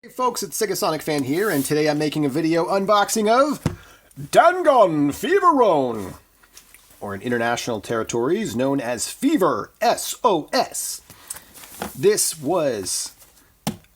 Hey folks, it's Segasonicfan here, and today I'm making a video unboxing of Dangun Feveron, or in international territories known as Fever, SOS. This was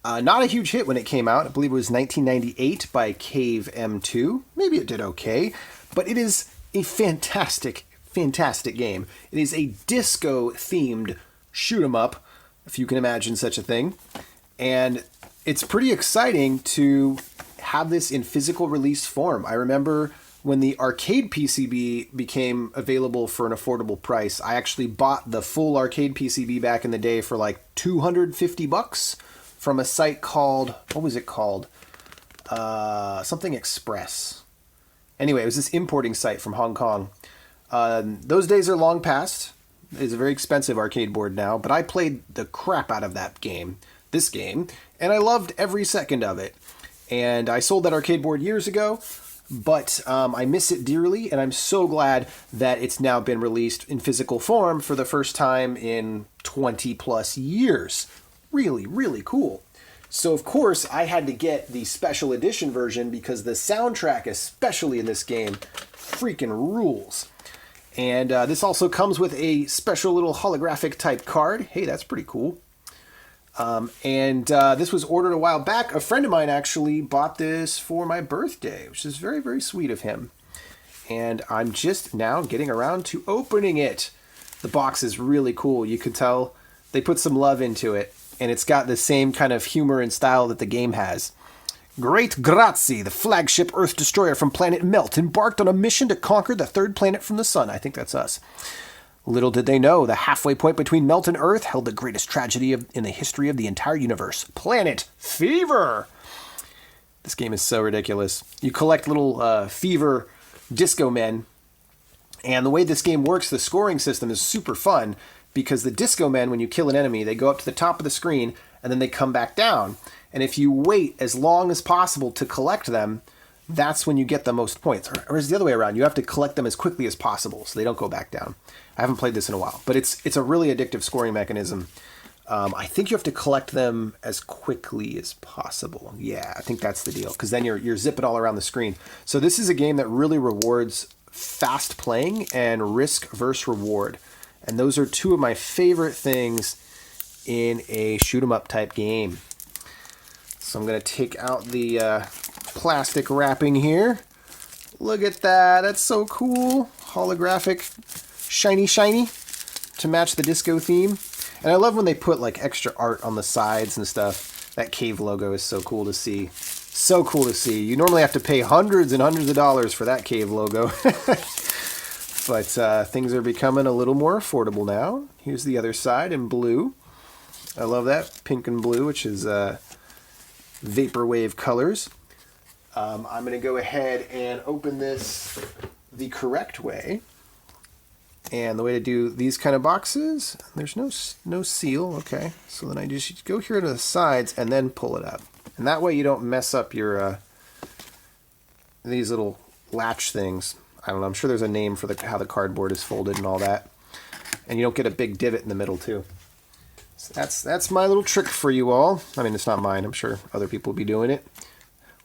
not a huge hit when it came out. I believe it was 1998 by Cave M2. Maybe it did okay, but it is a fantastic, fantastic game. It is a disco-themed shoot-'em-up, if you can imagine such a thing, and it's pretty exciting to have this in physical release form. I remember when the arcade PCB became available for an affordable price, I actually bought the full arcade PCB back in the day for like $250 from a site called, what was it called? Something Express. Anyway, it was this importing site from Hong Kong. Those days are long past. It's a very expensive arcade board now, but I played the crap out of this game, and I loved every second of it. And I sold that arcade board years ago, but I miss it dearly, and I'm so glad that it's now been released in physical form for the first time in 20 plus years. Really, really cool. So of course I had to get the special edition version because the soundtrack, especially in this game, freaking rules. And this also comes with a special little holographic type card. Hey, that's pretty cool. This was ordered a while back. A friend of mine actually bought this for my birthday, which is very, very sweet of him. And I'm just now getting around to opening it. The box is really cool. You can tell they put some love into it, and it's got the same kind of humor and style that the game has. Great Grazie, the flagship Earth destroyer from planet Melt, embarked on a mission to conquer the third planet from the sun. I think that's us. Little did they know, the halfway point between Melt and Earth held the greatest tragedy in the history of the entire universe. Planet Fever! This game is so ridiculous. You collect little Fever disco men, and the way this game works, the scoring system is super fun, because the disco men, when you kill an enemy, they go up to the top of the screen, and then they come back down. And if you wait as long as possible to collect them, that's when you get the most points. Or is it the other way around? You have to collect them as quickly as possible so they don't go back down. I haven't played this in a while, but it's a really addictive scoring mechanism. I think you have to collect them as quickly as possible. Yeah, I think that's the deal, because then you're zipping all around the screen. So this is a game that really rewards fast playing and risk versus reward. And those are two of my favorite things in a shoot 'em up type game. So I'm going to take out the plastic wrapping here. Look at that. That's so cool. Holographic, shiny, shiny to match the disco theme. And I love when they put like extra art on the sides and stuff. That Cave logo is so cool to see. So cool to see. You normally have to pay hundreds and hundreds of dollars for that Cave logo. But things are becoming a little more affordable now. Here's the other side in blue. I love that. Pink and blue, which is vaporwave colors. I'm going to go ahead and open this the correct way. And the way to do these kind of boxes, there's no seal. Okay, so then I just go here to the sides and then pull it up. And that way you don't mess up your these little latch things. I don't know, I'm sure there's a name for how the cardboard is folded and all that. And you don't get a big divot in the middle too. So that's my little trick for you all. I mean, it's not mine. I'm sure other people will be doing it.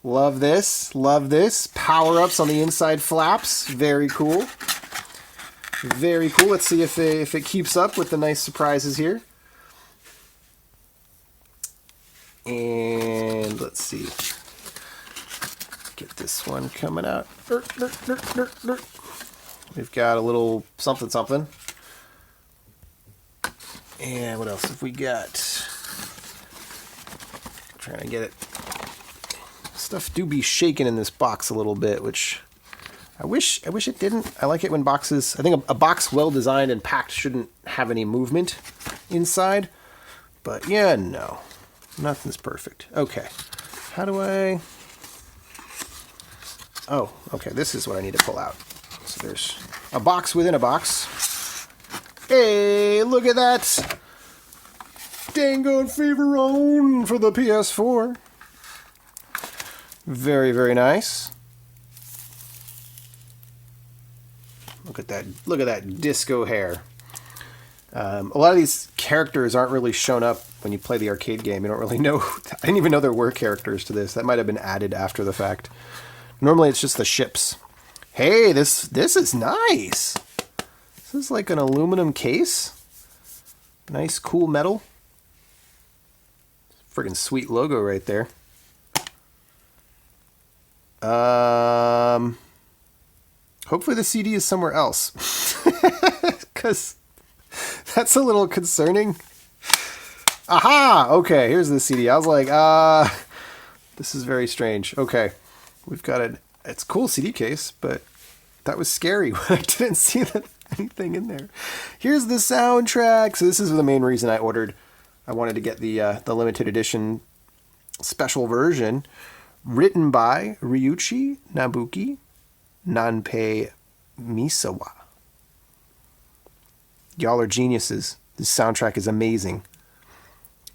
Love this. Love this. Power-ups on the inside flaps. Very cool. Very cool. Let's see if it keeps up with the nice surprises here. And let's see. Get this one coming out. We've got a little something something. And what else have we got? Trying to get it. Stuff do be shaking in this box a little bit, which I wish it didn't. I like it when boxes, I think a box well designed and packed shouldn't have any movement inside. But yeah, no. Nothing's perfect. Okay. How do I... Oh, okay, this is what I need to pull out. So there's a box within a box. Hey, look at that! Dangun Feveron for the PS4. Very, very nice. Look at that! Look at that disco hair. A lot of these characters aren't really shown up when you play the arcade game, you don't really know. I didn't even know there were characters to this. That might have been added after the fact. Normally it's just the ships. Hey, this is nice. This is like an aluminum case. Nice, cool metal. Friggin' sweet logo right there. Hopefully the CD is somewhere else. Because that's a little concerning. Aha! Okay, here's the CD. I was like, this is very strange. Okay, we've got it's a cool CD case, but that was scary when I didn't see anything in there. Here's the soundtrack. So this is the main reason I ordered. I wanted to get the limited edition special version, written by Ryuichi Nabuki Nanpei Misawa. Y'all are geniuses. This soundtrack is amazing.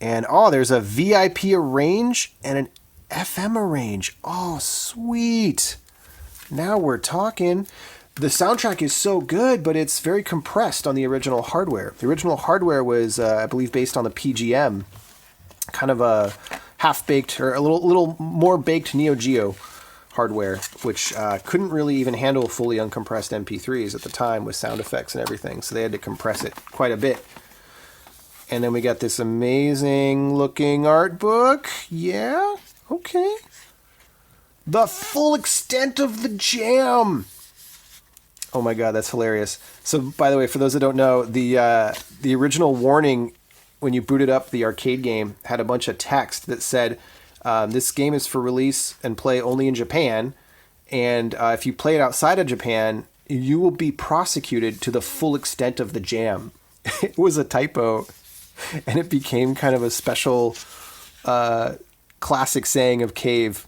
And, there's a VIP arrange and an FM arrange. Oh, sweet. Now we're talking. The soundtrack is so good, but it's very compressed on the original hardware. The original hardware was, I believe, based on the PGM. Kind of a half-baked, or a little more baked Neo Geo hardware, which couldn't really even handle fully uncompressed MP3s at the time with sound effects and everything. So they had to compress it quite a bit. And then we got this amazing looking art book. Yeah, okay. The full extent of the jam. Oh my god, that's hilarious. So, by the way, for those that don't know, the original warning when you booted up the arcade game had a bunch of text that said, this game is for release and play only in Japan, and if you play it outside of Japan, you will be prosecuted to the full extent of the jam. It was a typo, and it became kind of a special classic saying of Cave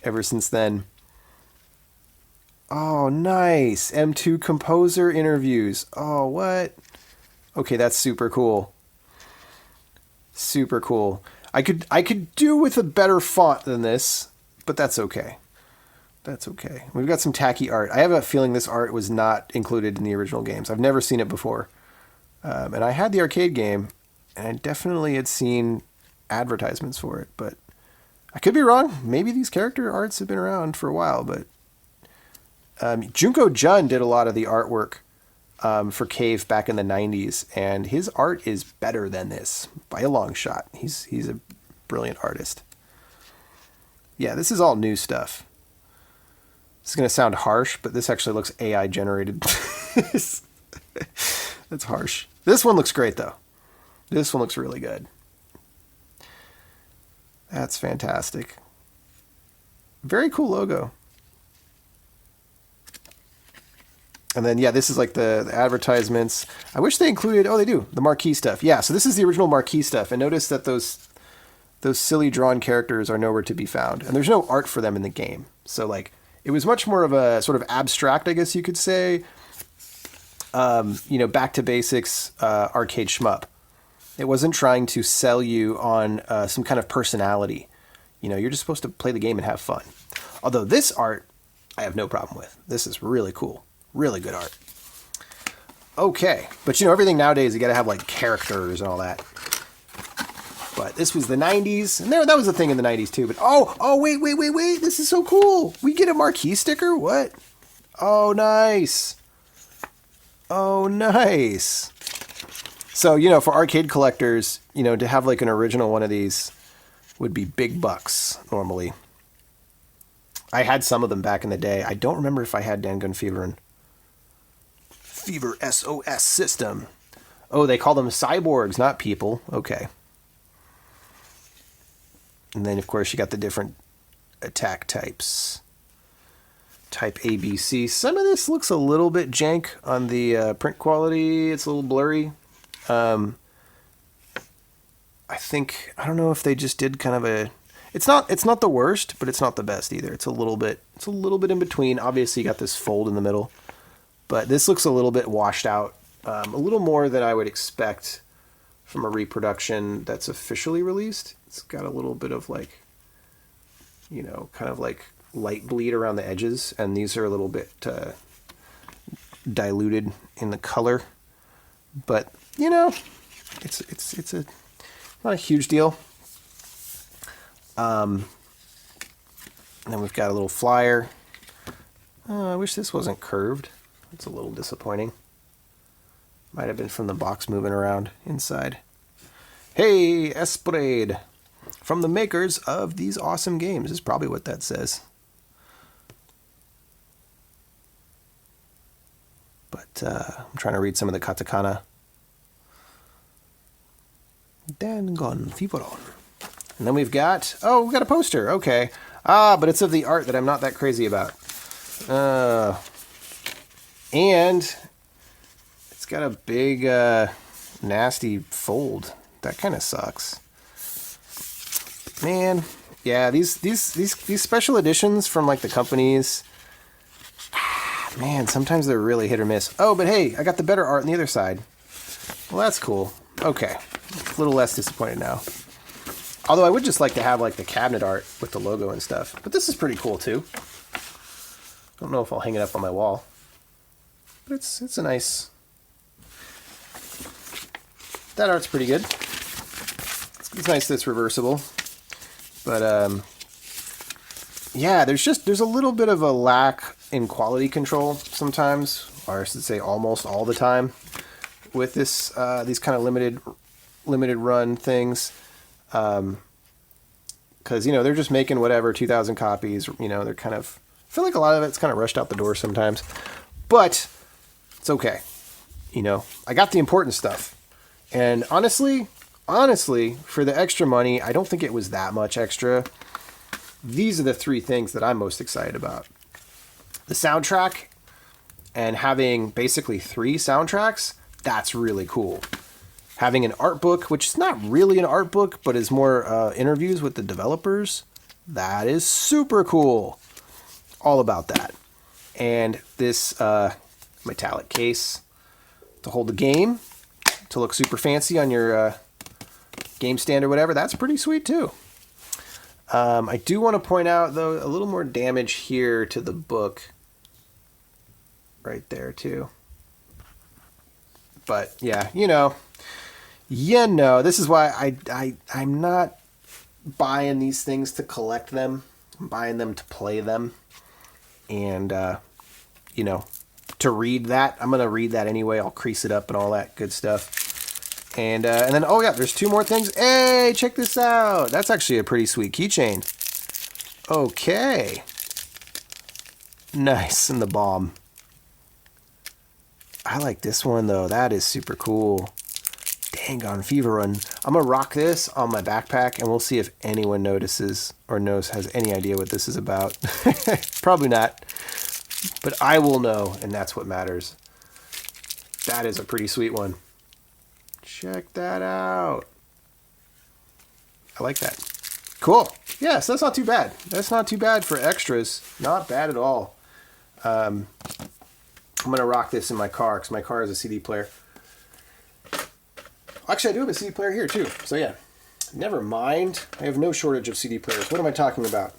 ever since then. Oh, nice. M2 composer interviews. Oh, what? Okay, that's super cool. Super cool. I could do with a better font than this, but that's okay. That's okay. We've got some tacky art. I have a feeling this art was not included in the original games. I've never seen it before. And I had the arcade game, and I definitely had seen advertisements for it, but I could be wrong. Maybe these character arts have been around for a while, but Junko Jun did a lot of the artwork for Cave back in the 90s, and his art is better than this by a long shot. He's a brilliant artist. Yeah, this is all new stuff. This is going to sound harsh, but this actually looks AI generated. That's harsh. This one looks great, though. This one looks really good. That's fantastic. Very cool logo. And then, yeah, this is like the advertisements. I wish they included, they do, the marquee stuff. Yeah, so this is the original marquee stuff. And notice that those silly drawn characters are nowhere to be found. And there's no art for them in the game. So, like, it was much more of a sort of abstract, I guess you could say, back to basics arcade shmup. It wasn't trying to sell you on some kind of personality. You're just supposed to play the game and have fun. Although this art, I have no problem with. This is really cool. Really good art. Okay. But, everything nowadays, you got to have, like, characters and all that. But this was the 90s. And that was a thing in the 90s, too. But, wait. This is so cool. We get a marquee sticker? What? Oh, nice. Oh, nice. So, for arcade collectors, to have, like, an original one of these would be big bucks, normally. I had some of them back in the day. I don't remember if I had Dangun Feveron. Fever SOS system. Oh, they call them cyborgs, not people. Okay. And then, of course, you got the different attack types. Type ABC. Some of this looks a little bit jank on the print quality. It's a little blurry. I don't know if they just did kind of a... It's not the worst, but it's not the best either. It's a little bit in between. Obviously, you got this fold in the middle. But this looks a little bit washed out. A little more than I would expect from a reproduction that's officially released. It's got a little bit of like, kind of like light bleed around the edges. And these are a little bit diluted in the color. But, it's Not a huge deal. And then we've got a little flyer. I wish this wasn't curved. It's a little disappointing. Might have been from the box moving around inside. Hey, Esprade! From the makers of these awesome games is probably what that says. But I'm trying to read some of the katakana. Dangun, Feveron. And then we've got a poster. Okay. But it's of the art that I'm not that crazy about. And it's got a big, nasty fold. That kind of sucks. Man, yeah, these special editions from like the companies, man, sometimes they're really hit or miss. Oh, but hey, I got the better art on the other side. Well, that's cool. Okay, a little less disappointed now. Although I would just like to have like the cabinet art with the logo and stuff. But this is pretty cool too. Don't know if I'll hang it up on my wall. But it's a nice... That art's pretty good. It's nice that it's reversible. But yeah, there's a little bit of a lack in quality control sometimes, or I should say almost all the time, with this these kind of limited run things. Because, you know, they're just making whatever, 2,000 copies, you know, they're kind of, I feel like a lot of it's kind of rushed out the door sometimes, but it's okay. You know, I got the important stuff. And honestly, for the extra money, I don't think it was that much extra. These are the three things that I'm most excited about. The soundtrack, and having basically 3 soundtracks, that's really cool. Having an art book, which is not really an art book, but is more interviews with the developers, that is super cool. All about that. And this metallic case to hold the game, to look super fancy on your game stand or whatever, that's pretty sweet too. I do want to point out, though, a little more damage here to the book. Right there too. But yeah, you know, this is why I'm not buying these things to collect them. I'm buying them to play them. And, you know, to read that. I'm going to read that anyway. I'll crease it up and all that good stuff. And then, oh yeah, there's 2 more things. Hey, check this out. That's actually a pretty sweet keychain. Okay. Nice, and the bomb. I like this one, though. That is super cool. Dangun, Feveron. I'm going to rock this on my backpack, and we'll see if anyone notices or has any idea what this is about. Probably not. But I will know, and that's what matters. That is a pretty sweet one. Check that out. I like that. Cool. Yeah, so that's not too bad. That's not too bad for extras. Not bad at all. I'm going to rock this in my car, because my car has a CD player. Actually, I do have a CD player here, too. So, yeah. Never mind. I have no shortage of CD players. What am I talking about?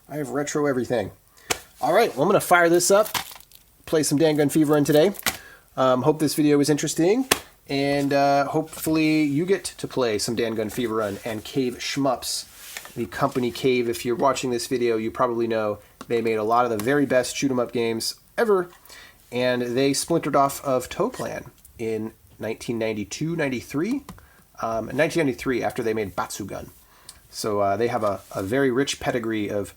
I have retro everything. All right. Well, I'm going to fire this up. Play some Dangun Feveron today. Hope this video was interesting. And hopefully you get to play some Dangun Feveron and Cave Shmups. The company Cave, if you're watching this video, you probably know they made a lot of the very best shoot-'em-up games ever. And they splintered off of Toplan in 1992-93. 1993, after they made Batsugun. So they have a very rich pedigree of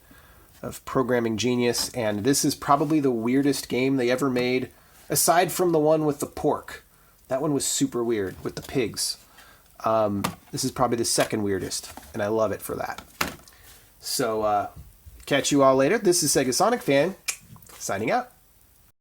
programming genius, and this is probably the weirdest game they ever made, aside from the one with the pork. That one was super weird, with the pigs. This is probably the second weirdest, and I love it for that. So, catch you all later. This is Segasonicfan, signing out.